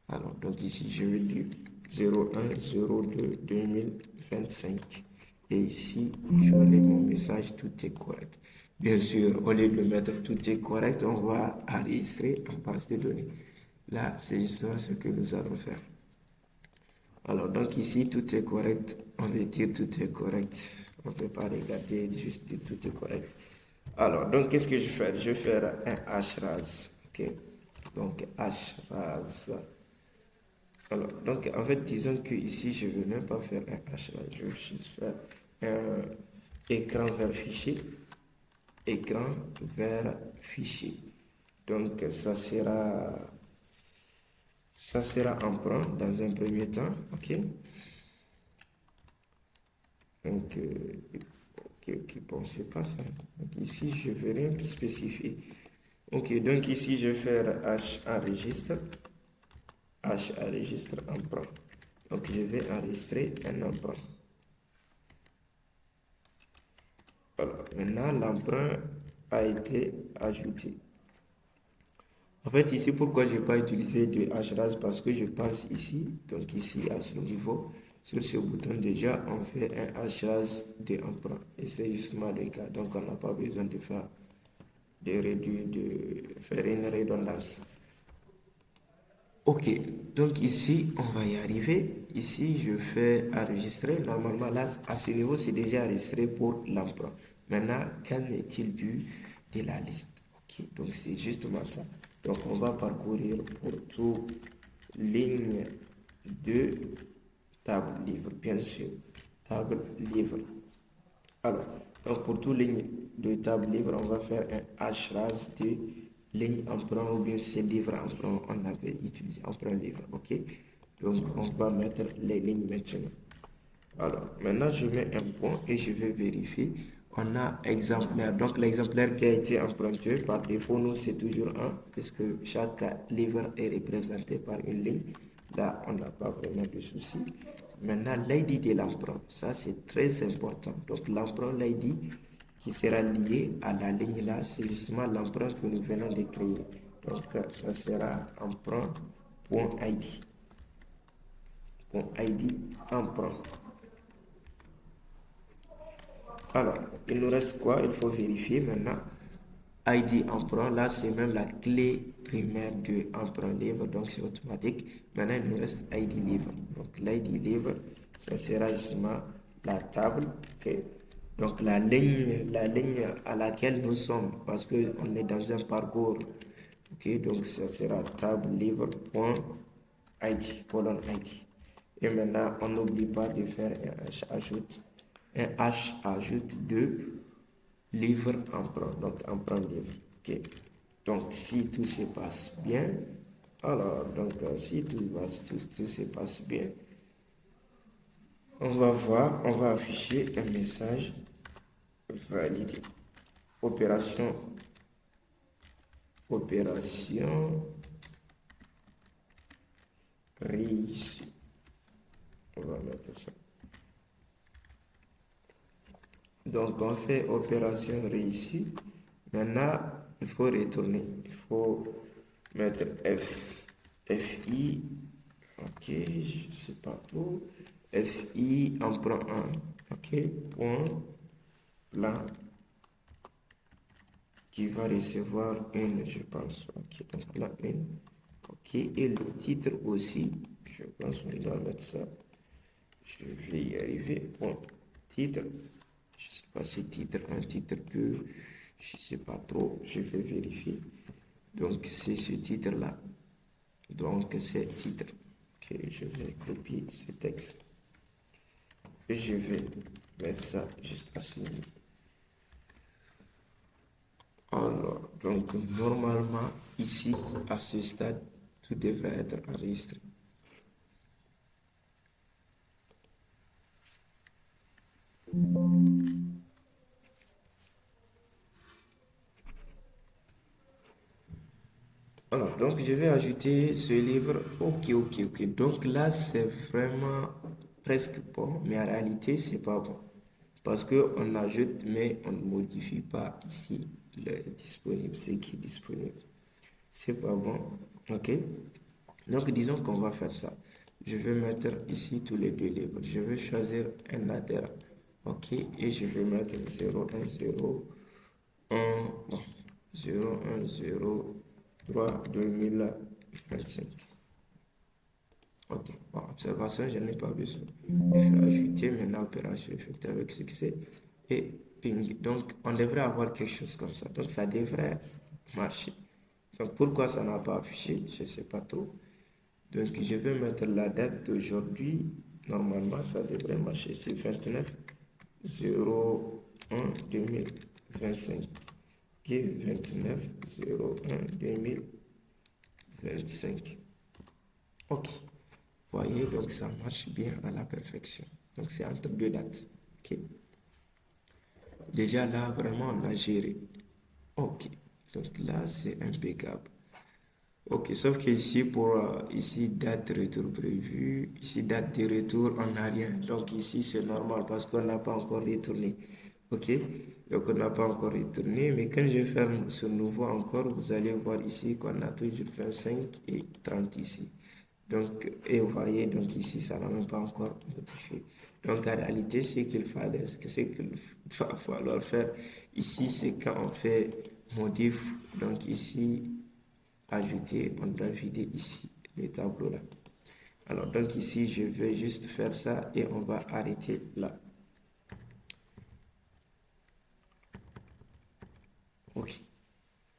Alors, donc ici, je vais dire 01/02/2025. Et ici, j'aurai mon message, tout est correct. Bien sûr, au lieu de mettre tout est correct, on va enregistrer en base de données. Là, c'est justement ce que nous allons faire. Alors, donc ici, tout est correct. On va dire tout est correct. On ne peut pas regarder, juste dire tout est correct. Alors, donc, qu'est-ce que je vais faire? Je vais faire un hras. OK? Donc, hras. Alors, donc, en fait, disons que ici, je ne veux même pas faire un hras. Je veux juste faire un écran vers fichier. Écran vers fichier. Donc, ça sera en prend dans un premier temps. OK? Donc, ok, bon, c'est pas ça. Donc, ici, je vais rien spécifier. Ok, donc ici, je vais faire H enregistre. H enregistre emprunt. Donc, je vais enregistrer un emprunt. Voilà, maintenant, l'emprunt a été ajouté. En fait, ici, pourquoi je n'ai pas utilisé de hras? Parce que je pense ici, donc ici, à ce niveau, sur ce bouton, déjà, on fait un hras de emprunt. Et c'est justement le cas. Donc, on n'a pas besoin de faire de faire une redondance. Ok, donc ici, on va y arriver. Ici, je fais enregistrer. Normalement, là, à ce niveau, c'est déjà enregistré pour l'emprunt. Maintenant, qu'en est-il de la liste? Ok, donc c'est justement ça. Donc, on va parcourir pour toute ligne de table livre, bien sûr. Table livre. Alors, donc pour toute ligne de table livre, on va faire un hras de ligne emprunt ou bien c'est livre emprunt. On avait utilisé emprunt livre, ok? Donc, on va mettre les lignes maintenant. Alors, maintenant, je mets un point et je vais vérifier. On a exemplaire. Donc, l'exemplaire qui a été emprunté par défaut, nous, c'est toujours 1, puisque chaque livre est représenté par une ligne. Là, on n'a pas vraiment de souci. Maintenant, l'ID de l'emprunt, ça, c'est très important. Donc, l'emprunt, l'ID qui sera lié à la ligne là, c'est justement l'emprunt que nous venons de créer. Donc, ça sera emprunt.id. .id emprunt. Alors, il nous reste quoi? Il faut vérifier maintenant. ID emprunt, là c'est même la clé primaire de emprunt livre, donc c'est automatique. Maintenant, il nous reste ID livre. Donc, l'ID livre, ça sera justement la table. Okay. Donc, la ligne à laquelle nous sommes, parce qu'on est dans un parcours. Ok, donc ça sera table livre.id, colonne ID. Et maintenant, on n'oublie pas de faire un H ajoute de livre emprunt, donc emprunt livre. Ok. Donc si tout se passe bien, alors donc si tout se passe bien, on va voir, on va afficher un message validé. Opération réussie. On va mettre ça. Donc, on fait opération réussie. Maintenant, il faut retourner. Il faut mettre FI. Ok, je ne sais pas tout. FI emprunt 1. Ok, point plan qui va recevoir une, je pense. Ok, donc là, une. Ok, et le titre aussi. Je pense qu'on doit mettre ça. Je vais y arriver. Point titre. Je ne sais pas si titre, un titre que je ne sais pas trop, je vais vérifier. Donc c'est ce titre-là. Donc c'est titre. Ok, je vais copier ce texte. Et je vais mettre ça juste à ce niveau. Alors, donc normalement, ici, à ce stade, tout devrait être enregistré. Alors, donc je vais ajouter ce livre. Ok. Donc là, c'est vraiment presque bon, mais en réalité, c'est pas bon. Parce qu'on ajoute, mais on ne modifie pas ici le disponible, ce qui est disponible. C'est pas bon. Ok. Donc, disons qu'on va faire ça. Je vais mettre ici tous les deux livres. Je vais choisir un adhérent. Ok. Et je vais mettre 010 bon, 0103 2025. Ok, bon, observation, je n'ai pas besoin. Je vais ajouter maintenant opération effectuée avec succès et ping. Donc, on devrait avoir quelque chose comme ça. Donc, ça devrait marcher. Donc, pourquoi ça n'a pas affiché? Je ne sais pas trop. Donc, je vais mettre la date d'aujourd'hui. Normalement, ça devrait marcher. C'est 29/01/2025. Ok, 29/01/2025. Ok. Voyez, donc ça marche bien à la perfection. Donc c'est entre deux dates. Ok. Déjà là, vraiment, on a géré. Ok. Donc là, c'est impeccable. Ok, sauf que ici, pour ici, date de retour prévue, ici, date de retour, on n'a rien. Donc ici, c'est normal parce qu'on n'a pas encore retourné. Ok, donc on n'a pas encore retourné, mais quand je ferme ce nouveau encore, vous allez voir ici qu'on a toujours 25 et 30 ici. Donc, et vous voyez, donc ici, ça n'a même pas encore modifié. Donc, en réalité, ce qu'il va falloir faire ici, c'est quand on fait modif, donc ici, ajouter, on doit vider ici le tableau là. Alors, donc ici, je vais juste faire ça et on va arrêter là. Ok.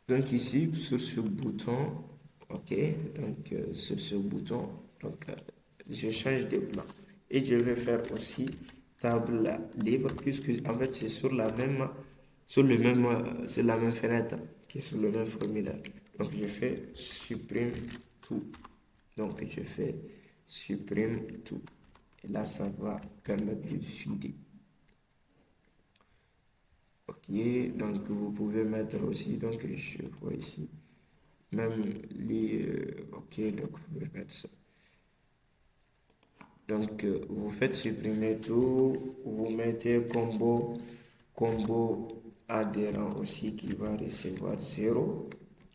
Donc ici, sur ce bouton, ok, donc sur ce bouton, donc je change de plan. Et je vais faire aussi table libre, puisque en fait c'est sur la même, sur la même fenêtre, qui est sur le même formulaire. Donc je fais supprime tout. Donc je fais supprime tout. Et là, ça va permettre de vider. Ok, donc vous pouvez mettre aussi, donc je vois ici, même les, ok, donc vous pouvez mettre ça. Donc vous faites supprimer tout, vous mettez combo adhérent aussi qui va recevoir 0.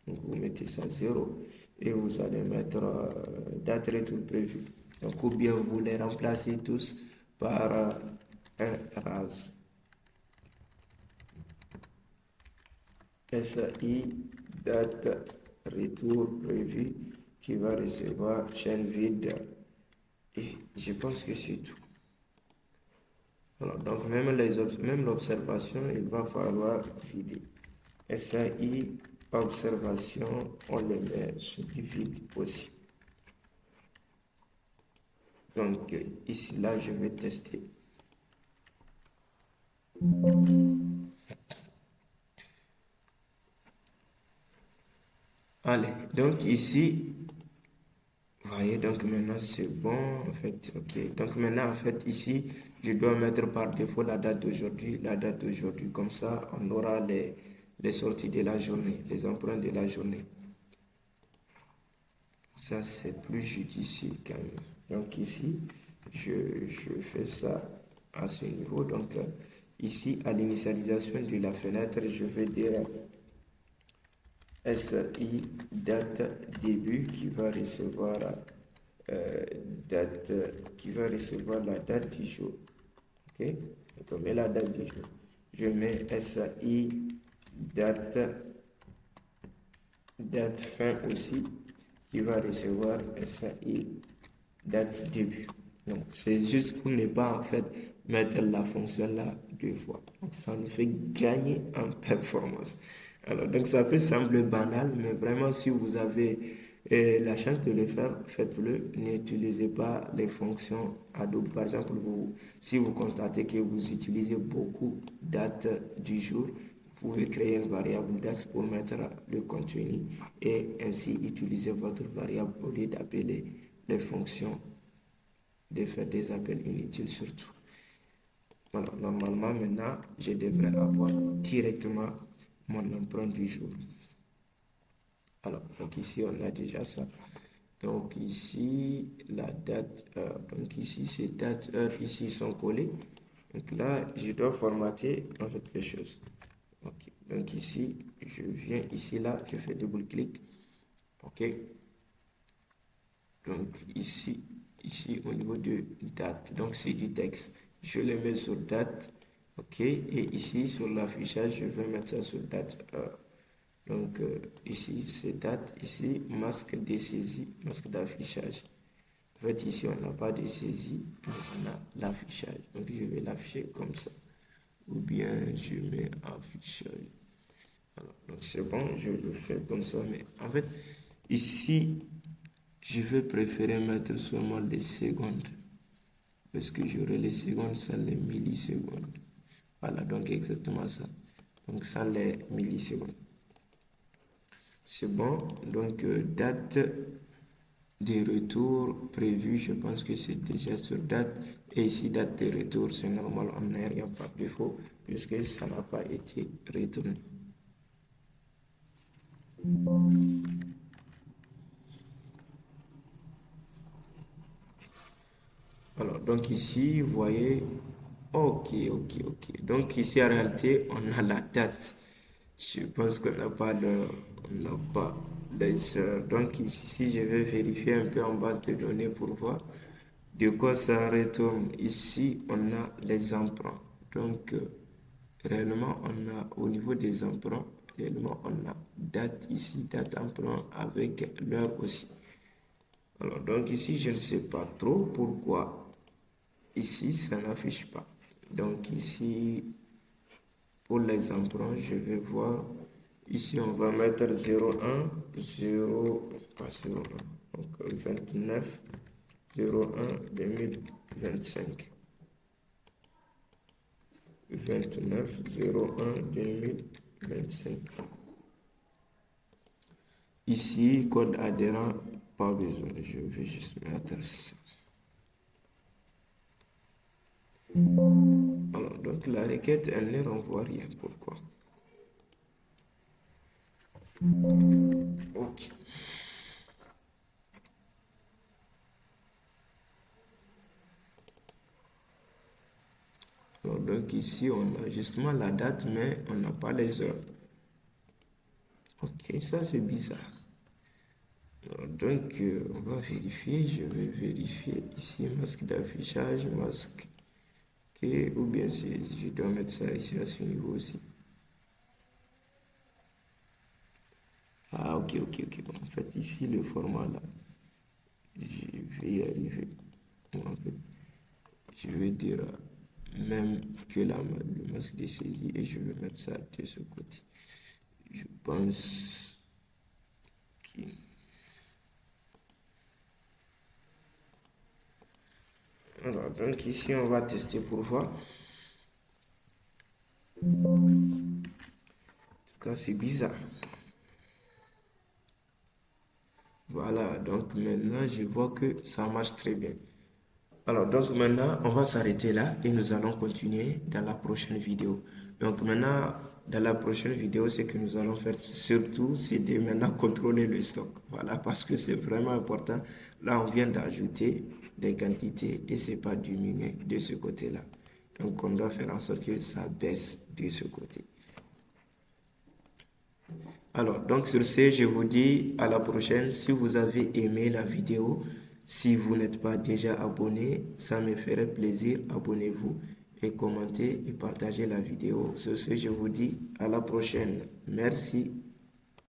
Donc vous mettez ça 0 et vous allez mettre date retour prévu. Donc ou bien vous les remplacez tous par un RAS. SAI, date retour prévu qui va recevoir chaîne vide. Et je pense que c'est tout. Alors, donc même l'observation, il va falloir vider. SAI, observation, on le met sur du vide aussi. Donc ici, là, je vais tester. Allez, donc ici, vous voyez, donc maintenant c'est bon, en fait, ok. Donc maintenant, en fait, ici, je dois mettre par défaut la date d'aujourd'hui, comme ça, on aura les sorties de la journée, les empreintes de la journée. Ça, c'est plus judicieux quand même. Donc ici, je fais ça à ce niveau. Donc ici, à l'initialisation de la fenêtre, je vais dire SI date début qui va recevoir date qui va recevoir la date du jour. Ok, donc on met la date du jour. Je mets SI date fin aussi qui va recevoir SI date début. Donc c'est juste pour ne pas en fait mettre la fonction là deux fois. Donc ça nous fait gagner en performance. Alors donc ça peut sembler banal, mais vraiment si vous avez la chance de le faire, faites-le. N'utilisez pas les fonctions Adobe. Par exemple, si vous constatez que vous utilisez beaucoup date du jour, vous pouvez créer une variable date pour mettre le contenu et ainsi utiliser votre variable au lieu d'appeler les fonctions, de faire des appels inutiles surtout. Alors, normalement, maintenant, je devrais avoir directement mon empreinte du jour. Alors, donc ici, on a déjà ça. Donc ici, la date, donc ici, ces dates, heures, ici, sont collées. Donc là, je dois formater, en fait, les choses. Ok, donc ici, je viens ici, là, je fais double-clic. Ok, donc ici, au niveau de date, donc c'est du texte. Je le mets sur date. Ok, et ici, sur l'affichage, je vais mettre ça sur date. Donc ici, c'est date. Ici, masque de saisie, masque d'affichage. En fait, ici, on n'a pas de saisie, mais on a l'affichage. Donc, je vais l'afficher comme ça. Ou bien, je mets affichage. Alors, donc, c'est bon, je le fais comme ça. Mais en fait, ici, je vais préférer mettre seulement les secondes. Parce que j'aurai les secondes sans les millisecondes. Voilà, donc exactement ça. Donc, sans les millisecondes. C'est bon. Donc, date de retour prévu, je pense que c'est déjà sur date. Et ici, date de retour, c'est normal, on n'a rien par défaut puisque ça n'a pas été retourné. Alors, donc ici, vous voyez, ok. Donc ici, en réalité, on a la date. Je pense qu'on n'a pas les heures. Donc ici, je vais vérifier un peu en base de données pour voir de quoi ça retourne. Ici, on a les emprunts. Donc, réellement, on a au niveau des emprunts, réellement, on a date ici, date emprunt avec l'heure aussi. Alors, donc ici, je ne sais pas trop pourquoi ici, ça n'affiche pas. Donc ici, pour les emprunts, je vais voir. Ici, on va mettre 01, 0, pas 01, donc 29, 01, 2025. 29, 01, 2025. Ici, code adhérent, pas besoin. Je vais juste mettre ça. Alors, donc la requête, elle ne renvoie rien. Pourquoi? Ok. Alors, donc ici, on a justement la date, mais on n'a pas les heures. Ok, ça c'est bizarre. Alors, donc, on va vérifier. Je vais vérifier ici, masque d'affichage, masque. Ou bien je dois mettre ça ici à ce niveau aussi. Ah, ok. Bon, en fait, ici, le format là, je vais y arriver. Bon, en fait, je vais dire même que là, le masque de saisie et je vais mettre ça de ce côté. Je pense que... Alors, donc ici, on va tester pour voir. En tout cas, c'est bizarre. Voilà, donc maintenant, je vois que ça marche très bien. Alors, donc maintenant, on va s'arrêter là et nous allons continuer dans la prochaine vidéo. Donc maintenant, dans la prochaine vidéo, ce que nous allons faire surtout, c'est de maintenant contrôler le stock. Voilà, parce que c'est vraiment important. Là, on vient d'ajouter des quantités et c'est pas diminué de ce côté-là. Donc, on doit faire en sorte que ça baisse de ce côté. Alors, donc sur ce, je vous dis à la prochaine. Si vous avez aimé la vidéo, si vous n'êtes pas déjà abonné, ça me ferait plaisir. Abonnez-vous et commentez et partagez la vidéo. Sur ce, je vous dis à la prochaine. Merci.